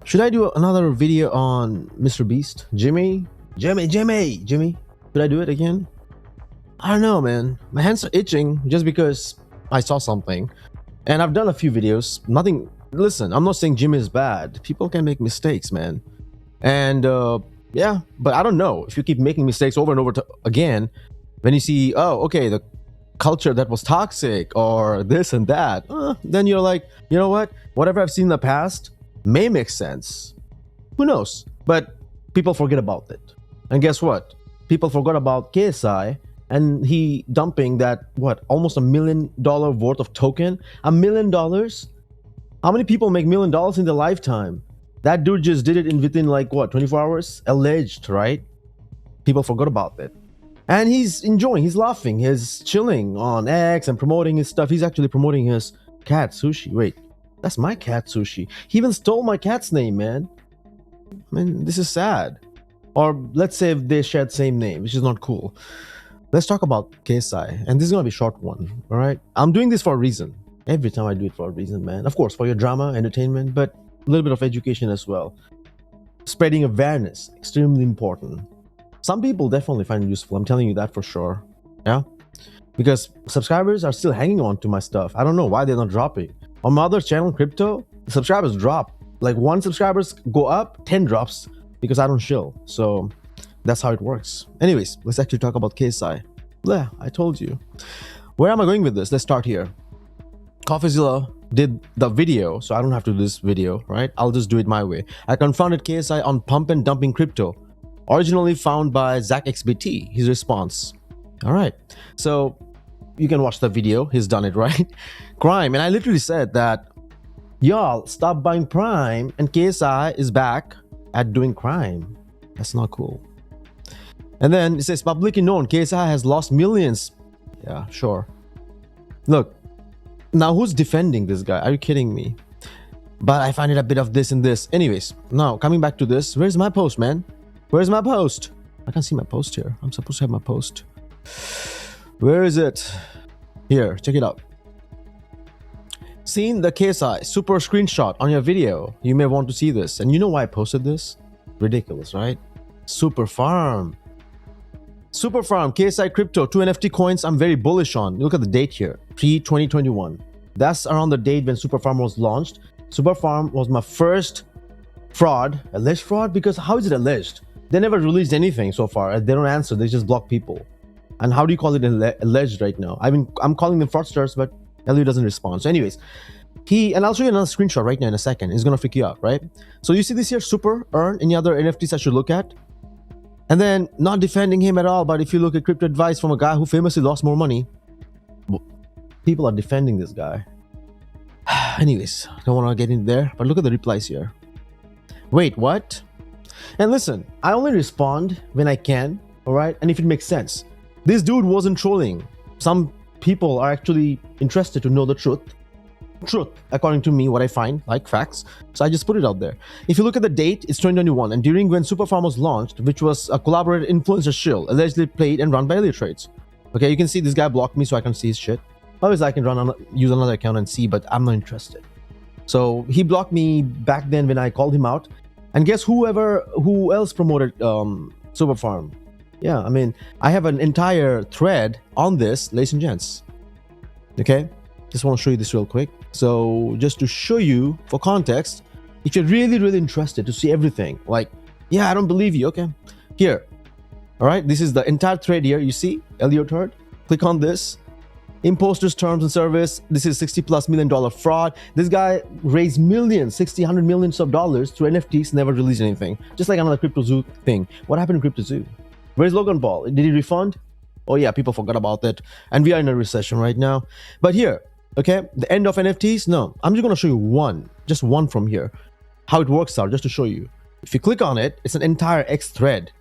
Should I do another video on Mr. Beast? Jimmy? Should I do it again? I don't know, man. My hands are itching just because I saw something. And I've done a few videos. Nothing. Listen, I'm not saying Jimmy is bad. People can make mistakes, man. And yeah, but I don't know. If you keep making mistakes over and over again, when you see, oh, okay, the culture that was toxic or this and that, then you're like, you know what? Whatever I've seen in the past may make sense. Who knows? But people forget about it. And guess what? People forgot about KSI and he dumping that, what, almost $1 million worth of token? $1 million? How many people make $1 million in their lifetime? That dude just did it within like, what, 24 hours? Alleged, right? People forgot about it. And he's enjoying, he's laughing, he's chilling on X and promoting his stuff. He's actually promoting his cat sushi. Wait, that's my cat sushi. He even stole my cat's name, man. I mean, this is sad. Or let's say if they share the same name, which is not cool. Let's talk about KSI. And this is going to be a short one, all right? I'm doing this for a reason. Every time I do it for a reason, man. Of course, for your drama, entertainment, but a little bit of education as well. Spreading awareness, extremely important. Some people definitely find it useful. I'm telling you that for sure. Yeah? Because subscribers are still hanging on to my stuff. I don't know why they're not dropping. On my other channel, Crypto, the subscribers drop. Like 1 subscribers go up, 10 drops because I don't shill. So that's how it works. Anyways, let's actually talk about KSI. Yeah, I told you. Where am I going with this? Let's start here. CoffeeZilla did the video, so I don't have to do this video, right? I'll just do it my way. I confronted KSI on pump and dumping crypto. Originally found by ZachXBT, his response. All right, so you can watch the video. He's done it, right? Crime, and I literally said that, y'all stop buying Prime, and KSI is back at doing crime. That's not cool. And then it says, publicly known, KSI has lost millions. Yeah, sure. Look, now who's defending this guy? Are you kidding me? But I find it a bit of this and this. Anyways, now coming back to this, where's my post, man? Where's my post? I can't see my post here. I'm supposed to have my post. Where is it? Here, check it out. Seen the KSI super screenshot on your video. You may want to see this. And you know why I posted this? Ridiculous, right? Super farm. Super farm, KSI crypto, 2 NFT coins I'm very bullish on. Look at the date here, pre-2021. That's around the date when Super farm was launched. Super farm was my first fraud, alleged fraud, because how is it alleged? They never released anything so far. They don't answer. They just block people. And how do you call it alleged right now? I mean, I'm calling them fraudsters, but Elliot doesn't respond. So anyways, and I'll show you another screenshot right now in a second. It's going to freak you out, right? So you see this here, Super, Earn, any other NFTs I should look at? And then not defending him at all. But if you look at crypto advice from a guy who famously lost more money, people are defending this guy. Anyways, don't want to get in there, but look at the replies here. Wait, what? And listen, I only respond when I can, all right? And if it makes sense. This dude wasn't trolling. Some people are actually interested to know the truth. Truth, according to me, what I find, like facts. So I just put it out there. If you look at the date, it's 2021. And during when Super Farm was launched, which was a collaborated influencer shill, allegedly played and run by Elliot Trades. Okay, you can see this guy blocked me so I can see his shit. Otherwise, I can use another account and see, but I'm not interested. So he blocked me back then when I called him out. And guess who else promoted Super Farm? Yeah, I mean, I have an entire thread on this, ladies and gents. Okay, just want to show you this real quick. So just to show you for context, if you're really interested to see everything, like, yeah, I don't believe you. Okay, here. All right, this is the entire thread here. You see, Elliot Hurd. Click on this. Imposters terms and service. This is $60+ million fraud. This guy raised millions, 60, 100 millions of dollars through NFTs, never released anything. Just like another CryptoZoo thing. What happened to CryptoZoo? Where's Logan Paul? Did he refund? Oh yeah, people forgot about that. And we are in a recession right now. But here, okay, the end of NFTs, no. I'm just going to show you just one from here. How it works out, just to show you. If you click on it, it's an entire X thread.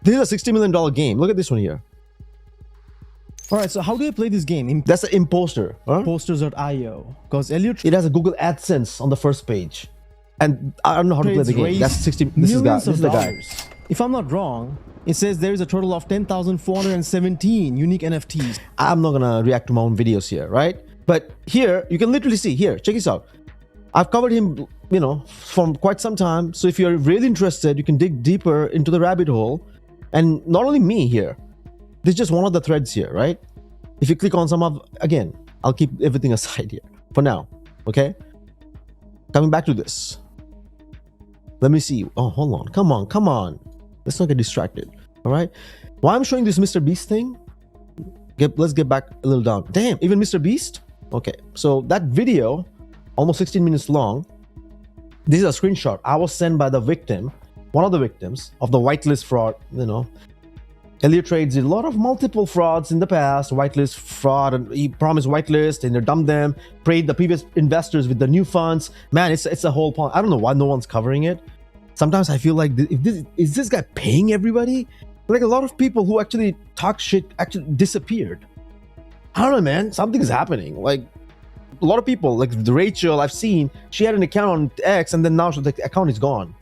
This is a $60 million game. Look at this one here. All right, so how do I play this game? That's an imposter. Huh? Imposters.io. Because Elliot, it has a Google AdSense on the first page. And I don't know how to play the game. That's 60. This is the guy. If I'm not wrong, it says there is a total of 10,417 unique NFTs. I'm not gonna react to my own videos here, right? But here, you can literally see, here, check this out. I've covered him, from quite some time. So if you're really interested, you can dig deeper into the rabbit hole. And not only me here, this is just one of the threads here, right? If you click on some of, again, I'll keep everything aside here for now, okay? Coming back to this. Let me see. Oh, hold on. Come on. Let's not get distracted, all right? Why I'm showing this Mr. Beast thing, let's get back a little down. Damn, even Mr. Beast? Okay, so that video, almost 16 minutes long, this is a screenshot I was sent by the victim, one of the victims of the whitelist fraud. Elliott Trades did a lot of multiple frauds in the past, whitelist fraud, and he promised whitelist and they dumped them, paid the previous investors with the new funds. Man, it's a whole pond. I don't know why no one's covering it. Sometimes I feel like, is this guy paying everybody? Like, a lot of people who actually talk shit actually disappeared. I don't know, man. Something's happening. Like, a lot of people, like Rachel, I've seen, she had an account on X and then now the account is gone.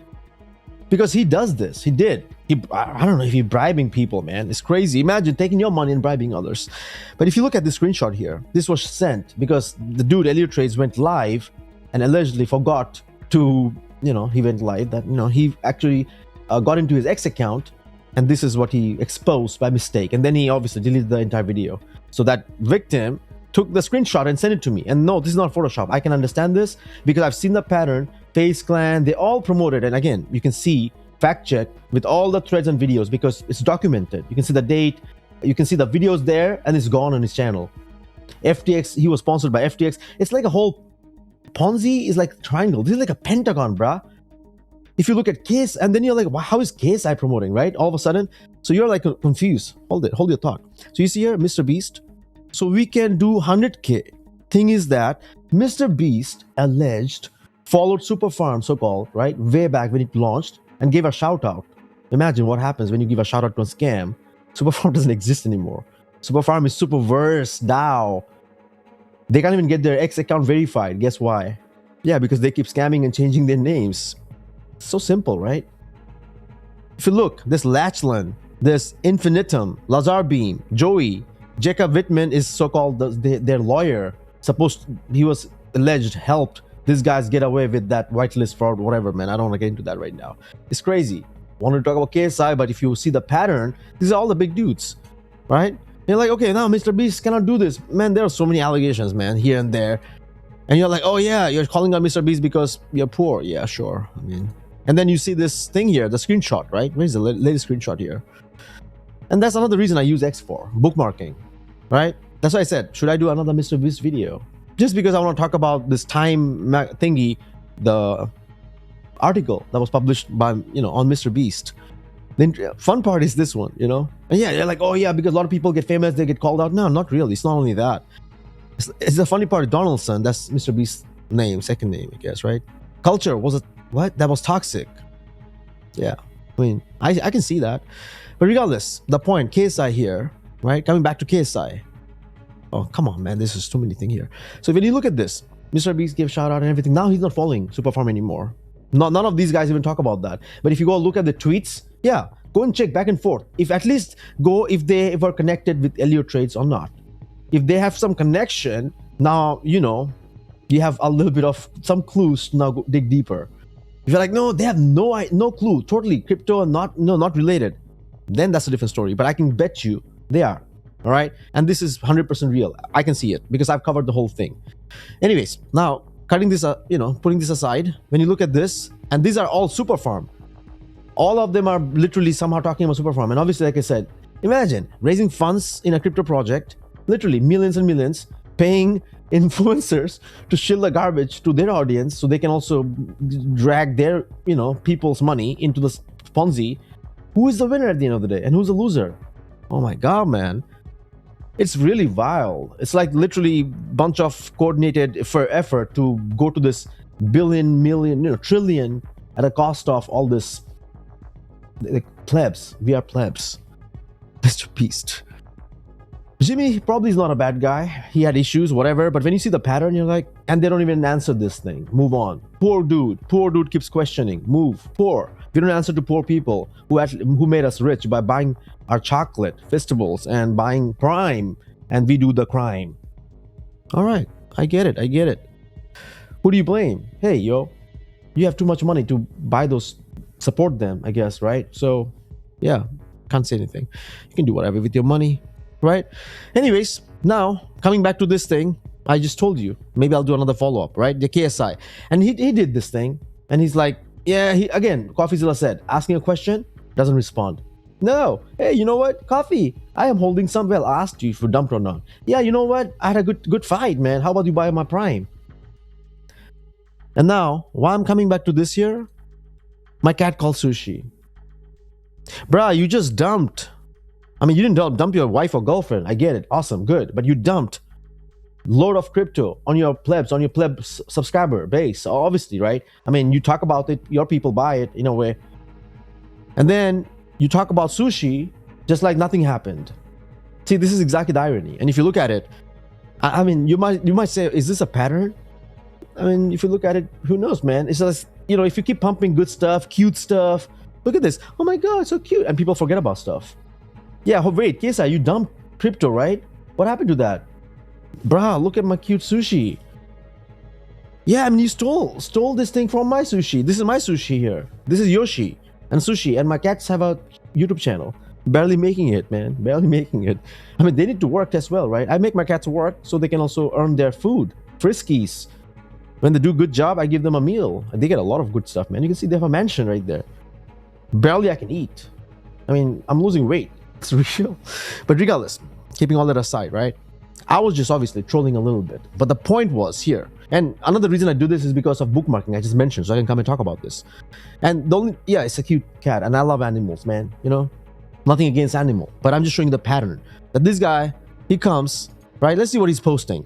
Because he does this. He did. I don't know if he's bribing people, man. It's crazy. Imagine taking your money and bribing others. But if you look at the screenshot here, this was sent because the dude, Elliott Trades, went live and allegedly forgot to, he went live, that, he actually got into his X account. And this is what he exposed by mistake. And then he obviously deleted the entire video. So that victim took the screenshot and sent it to me. And no, this is not Photoshop. I can understand this because I've seen the pattern. Face Clan, they all promoted. And again, you can see, fact check with all the threads and videos because it's documented. You can see the date. You can see the videos there and it's gone on his channel. FTX, he was sponsored by FTX. It's like a whole Ponzi is like a triangle. This is like a pentagon, bruh. If you look at KSI, and then you're like, wow, how is KSI promoting, right? All of a sudden. So you're like confused. Hold your thought. So you see here, Mr. Beast. So we can do 100K. Thing is that Mr. Beast alleged followed Super Farm, so-called, right? Way back when it launched and gave a shout out. Imagine what happens when you give a shout out to a scam. Super Farm doesn't exist anymore. Super Farm is Superverse, DAO. They can't even get their X account verified. Guess why? Yeah, because they keep scamming and changing their names. So simple, right? If you look, there's Lachlan, there's Infinitum, Lazar Beam, Joey, Jacob Whitman is so-called their lawyer. He was alleged helped these guys get away with that whitelist fraud, whatever, man. I don't want to get into that right now. It's crazy. Wanted to talk about KSI, but if you see the pattern, these are all the big dudes, right? You're like, okay, now Mr. Beast cannot do this. Man, there are so many allegations, man, here and there. And you're like, oh yeah, you're calling out Mr. Beast because you're poor. Yeah, sure. I mean, and then you see this thing here, the screenshot, right? Where's the latest screenshot here? And that's another reason I use X for, bookmarking, right? That's why I said, should I do another Mr. Beast video? Just because I want to talk about this time thingy, the article that was published by, on Mr. Beast. The fun part is this one, And yeah, you're like, oh yeah, because a lot of people get famous, they get called out. No, not really. It's not only that. It's the funny part, Donaldson, that's Mr. Beast's name, second name, I guess, right? Culture was what? That was toxic. Yeah, I mean, I can see that. But regardless, the point, KSI here, right? Coming back to KSI. Oh, come on, man. This is too many things here. So when you look at this, Mr. Beast gave shout out and everything. Now he's not following Super Farm anymore. None of these guys even talk about that. But if you go look at the tweets, yeah, go and check back and forth. If they were connected with Elliott Trades or not. If they have some connection, now, you have a little bit of some clues to now dig deeper. If you're like, no, they have no clue, totally crypto and not related, then that's a different story. But I can bet you they are. All right. And this is 100% real. I can see it because I've covered the whole thing. Anyways, now cutting this, putting this aside, when you look at this, and these are all Super Farm. All of them are literally somehow talking about Super Farm. And obviously, like I said, imagine raising funds in a crypto project, literally millions and millions, paying influencers to shill the garbage to their audience so they can also drag their, people's money into the Ponzi. Who is the winner at the end of the day? And who's the loser? Oh my God, man. It's really vile. It's like literally bunch of coordinated effort to go to this billion, million, trillion at a cost of all this plebs. We are plebs. Mr. Beast. Jimmy probably is not a bad guy. He had issues, whatever. But when you see the pattern, you're like, and they don't even answer this thing. Move on. Poor dude. Poor dude keeps questioning. Move. Poor. We don't answer to poor people who made us rich by buying our chocolate, festivals, and buying Prime, and we do the crime. All right. I get it. Who do you blame? Hey, yo, you have too much money to buy those, support them, I guess, right? So, yeah, can't say anything. You can do whatever with your money, right? Anyways, now coming back to this thing, I just told you, maybe I'll do another follow up, right? The KSI. And he did this thing, and he's like, yeah, again, CoffeeZilla said, asking a question, doesn't respond. No, hey, you know what? Coffee, I am holding some. Well, I asked you if you dumped or not. Yeah, you know what? I had a good fight, man. How about you buy my Prime? And now, why I'm coming back to this here? My cat called Sushi. Bruh, you just dumped. I mean, you didn't dump your wife or girlfriend. I get it. Awesome, good. But you dumped load of crypto on your pleb subscriber base, obviously, right? I mean, you talk about it, your people buy it in a way. And then you talk about Sushi just like nothing happened. See, this is exactly the irony. And if you look at it, I mean, you might say, is this a pattern? I mean, if you look at it, who knows, man? It's just, you know, if you keep pumping good stuff, cute stuff, look at this. Oh my God, so cute. And people forget about stuff. Yeah, wait, KSI, you dumped crypto, right? What happened to that? Bruh, look at my cute Sushi. Yeah, I mean, you stole this thing from my Sushi. This is my Sushi here. This is Yoshi and Sushi. And my cats have a YouTube channel. Barely making it, man. Barely making it. I mean, they need to work as well, right? I make my cats work so they can also earn their food. Friskies. When they do a good job, I give them a meal. And they get a lot of good stuff, man. You can see they have a mansion right there. Barely I can eat. I mean, I'm losing weight. It's real. But regardless, keeping all that aside, right? I was just obviously trolling a little bit. But the point was here. And another reason I do this is because of bookmarking I just mentioned. So I can come and talk about this. And the only, yeah, it's a cute cat. And I love animals, man. You know, nothing against animal. But I'm just showing the pattern. That this guy, he comes, right? Let's see what he's posting.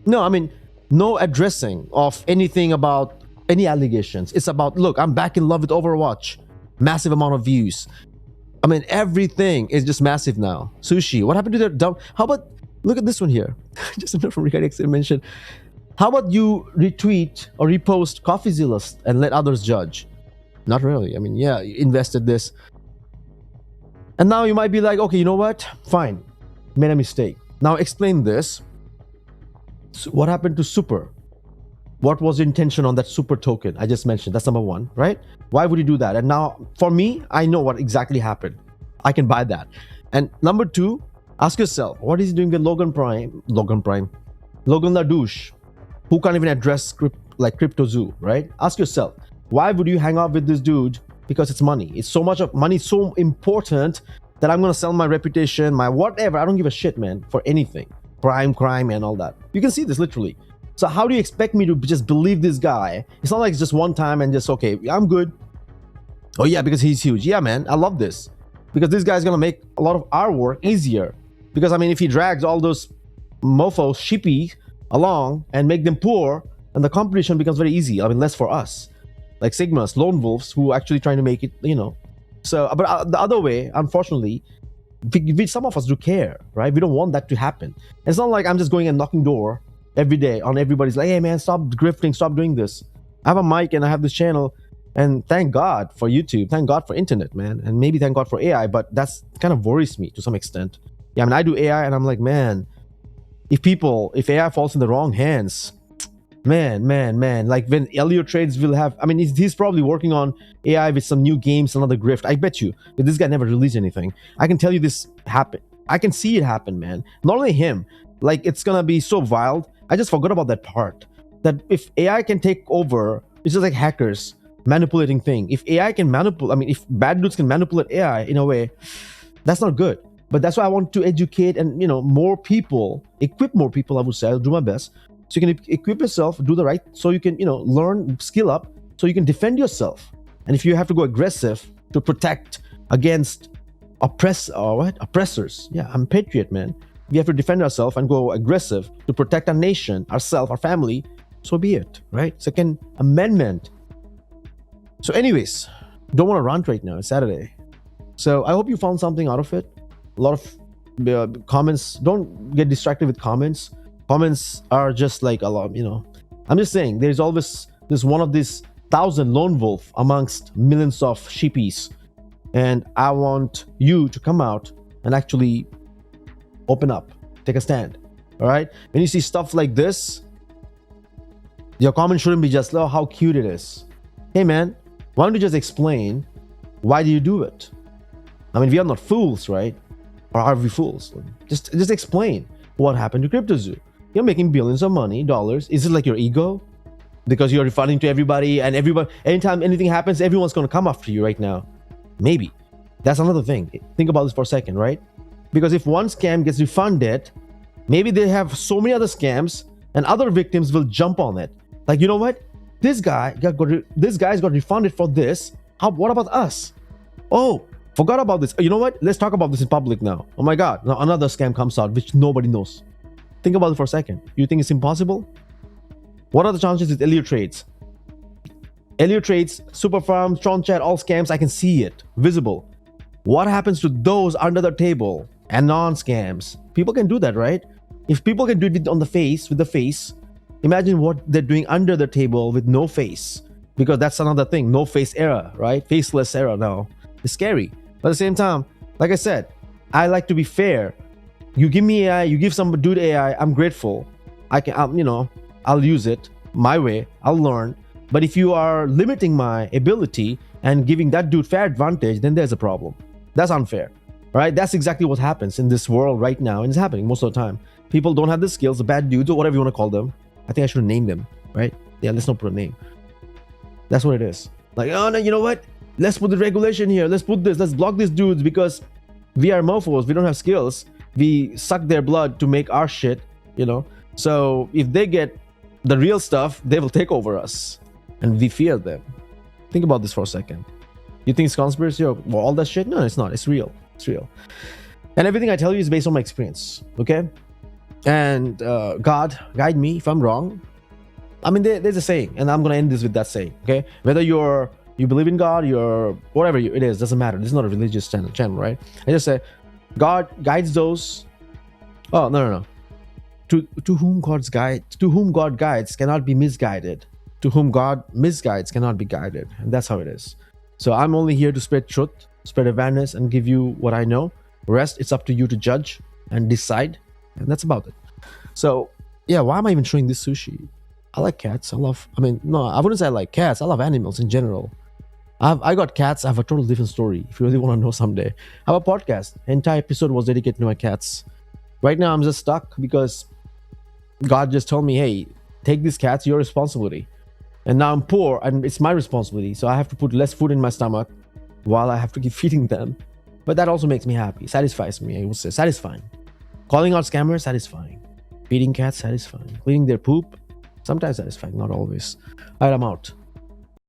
No, I mean, no addressing of anything about any allegations. It's about, look, I'm back in love with Overwatch. Massive amount of views. I mean, everything is just massive now. Sushi, what happened to their dump? How about, look at this one here. Just a note from Ricardo mentioned. How about you retweet or repost CoffeeZilla and let others judge? Not really. I mean, yeah, you invested this. And now you might be like, okay, you know what? Fine. Made a mistake. Now explain this. So what happened to Super? What was the intention on that Super token I just mentioned? That's number one, right? Why would you do that? And now, for me, I know what exactly happened. I can buy that. And number two, ask yourself, what is he doing with Logan LaDouche, who can't even address Crypto Zoo, right? Ask yourself, why would you hang out with this dude? Because it's money. It's so much of money, so important that I'm gonna sell my reputation, my whatever. I don't give a shit, man, for anything. Crime, and all that. You can see this literally. So how do you expect me to just believe this guy? It's not like it's just one time and just, okay, I'm good. Oh yeah, because he's huge. Yeah, man, I love this. Because this guy's gonna make a lot of our work easier. Because I mean, if he drags all those mofos, sheepy along and make them poor, then the competition becomes very easy. I mean, less for us. Like Sigmas, lone wolves who are actually trying to make it, you know. So, but the other way, unfortunately, some of us do care, right? We don't want that to happen. It's not like I'm just going and knocking door every day on everybody's like, hey man, stop grifting, stop doing this. I have a mic and I have this channel, and thank God for YouTube, thank God for internet, man, and maybe thank God for AI, but that's kind of worries me to some extent. Yeah, I mean, I do AI and I'm like, man, if AI falls in the wrong hands, man, like when Elliot Trades will have, I mean, he's probably working on AI with some new games, another grift. I bet you, if this guy never released anything, I can tell you this happened. I can see it happen, man. Not only him, like it's gonna be so wild. I just forgot about that part. That if AI can take over, it's just like hackers manipulating thing. If AI can manipulate, I mean, if bad dudes can manipulate AI in a way, that's not good. But that's why I want to educate and, you know, more people, equip more people, I would say. I'll do my best. So you can equip yourself, do the right, so you can, you know, learn, skill up, so you can defend yourself. And if you have to go aggressive to protect against oppressors. Yeah, I'm a patriot, man. We have to defend ourselves and go aggressive to protect our nation, ourselves, our family. So be it, right? Second Amendment. So anyways, don't want to rant right now. It's Saturday. So I hope you found something out of it. A lot of comments. Don't get distracted with comments. Comments are just like a lot, you know. I'm just saying, there's always this one of these 1,000 lone wolf amongst millions of sheepies. And I want you to come out and actually open up, take a stand. All right. When you see stuff like this, Your comment shouldn't be just, oh, how cute it is. Hey man, why don't you just explain why do you do it? I mean, we are not fools, right? Or are we fools? Just explain what happened to CryptoZoo. You're making billions of money, dollars. Is it like your ego? Because you're refunding to everybody, and everybody, anytime anything happens, everyone's going to come after you right now. Maybe. That's another thing. Think about this for a second, right? Because if one scam gets refunded, maybe they have so many other scams and other victims will jump on it. Like, you know what? This guy's got refunded for this. What about us? Oh, forgot about this. You know what? Let's talk about this in public now. Oh my God. Now another scam comes out, which nobody knows. Think about it for a second. You think it's impossible? What are the chances with Elliott trades? Elliott trades, Super Farms, Tron Chat, all scams, I can see it, visible. What happens to those under the table and non-scams? People can do that, right? If people can do it with the face, imagine what they're doing under the table with no face. Because that's another thing, no face era, right? Faceless era now. It's scary. But at the same time, like I said, I like to be fair. You give me AI, you give some dude AI, I'm grateful. I'll use it my way, I'll learn. But if you are limiting my ability and giving that dude fair advantage, then there's a problem. That's unfair, right? That's exactly what happens in this world right now, and it's happening most of the time. People don't have the skills, the bad dudes, or whatever you want to call them. I think I should name them, right? Yeah, let's not put a name. That's what it is. Like, oh no, you know what? Let's put the regulation here. Let's put this. Let's block these dudes because we are mofos. We don't have skills. We suck their blood to make our shit, So if they get the real stuff, they will take over us. And we fear them. Think about this for a second. You think it's conspiracy or all that shit? No, it's not. It's real. It's real. And everything I tell you is based on my experience. Okay? And God, guide me if I'm wrong. I mean, there's a saying, and I'm going to end this with that saying. Okay? Whether you believe in God, you're whatever it is, doesn't matter. This is not a religious channel, right? I just say, God guides those. Oh, no. To whom God guides cannot be misguided. To whom God misguides cannot be guided. And that's how it is. So I'm only here to spread truth, spread awareness, and give you what I know. Rest, it's up to you to judge and decide. And that's about it. So, yeah, why am I even showing this sushi? I like cats. I wouldn't say I like cats. I love animals in general. I got cats. I have a total different story. If you really want to know someday, I have a podcast. The entire episode was dedicated to my cats. Right now, I'm just stuck because God just told me, hey, take these cats, your responsibility. And now I'm poor and it's my responsibility. So I have to put less food in my stomach while I have to keep feeding them. But that also makes me happy, satisfies me, I would say, satisfying. Calling out scammers, satisfying. Feeding cats, satisfying. Cleaning their poop, sometimes satisfying, not always. All right, I'm out.